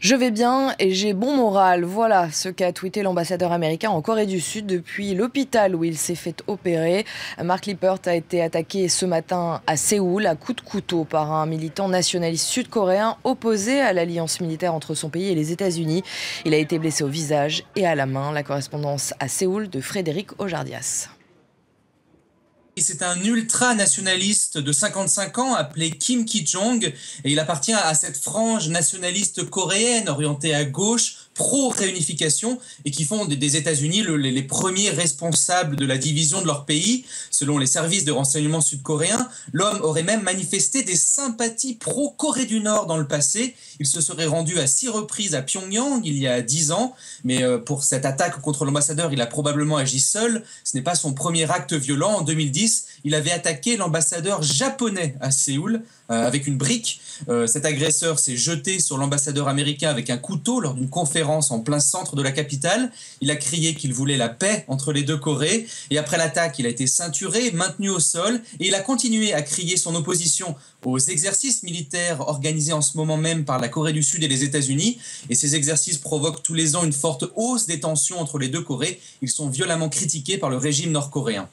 Je vais bien et j'ai bon moral. Voilà ce qu'a tweeté l'ambassadeur américain en Corée du Sud depuis l'hôpital où il s'est fait opérer. Mark Lippert a été attaqué ce matin à Séoul à coups de couteau par un militant nationaliste sud-coréen opposé à l'alliance militaire entre son pays et les États-Unis. Il a été blessé au visage et à la main. La correspondance à Séoul de Frédéric Ojardias. C'est un ultra-nationaliste de 55 ans appelé Kim Ki-jong et il appartient à cette frange nationaliste coréenne orientée à gauche, pro-réunification et qui font des États-Unis les premiers responsables de la division de leur pays. Selon les services de renseignement sud-coréens, l'homme aurait même manifesté des sympathies pro-Corée du Nord dans le passé. Il se serait rendu à 6 reprises à Pyongyang il y a 10 ans, mais pour cette attaque contre l'ambassadeur, il a probablement agi seul. Ce n'est pas son premier acte violent. En 2010, il avait attaqué l'ambassadeur japonais à Séoul avec une brique. Cet agresseur s'est jeté sur l'ambassadeur américain avec un couteau lors d'une conférence en plein centre de la capitale. Il a crié qu'il voulait la paix entre les deux Corées. Et après l'attaque, il a été ceinturé, maintenu au sol. Et il a continué à crier son opposition aux exercices militaires organisés en ce moment même par la Corée du Sud et les États-Unis. Et ces exercices provoquent tous les ans une forte hausse des tensions entre les deux Corées. Ils sont violemment critiqués par le régime nord-coréen.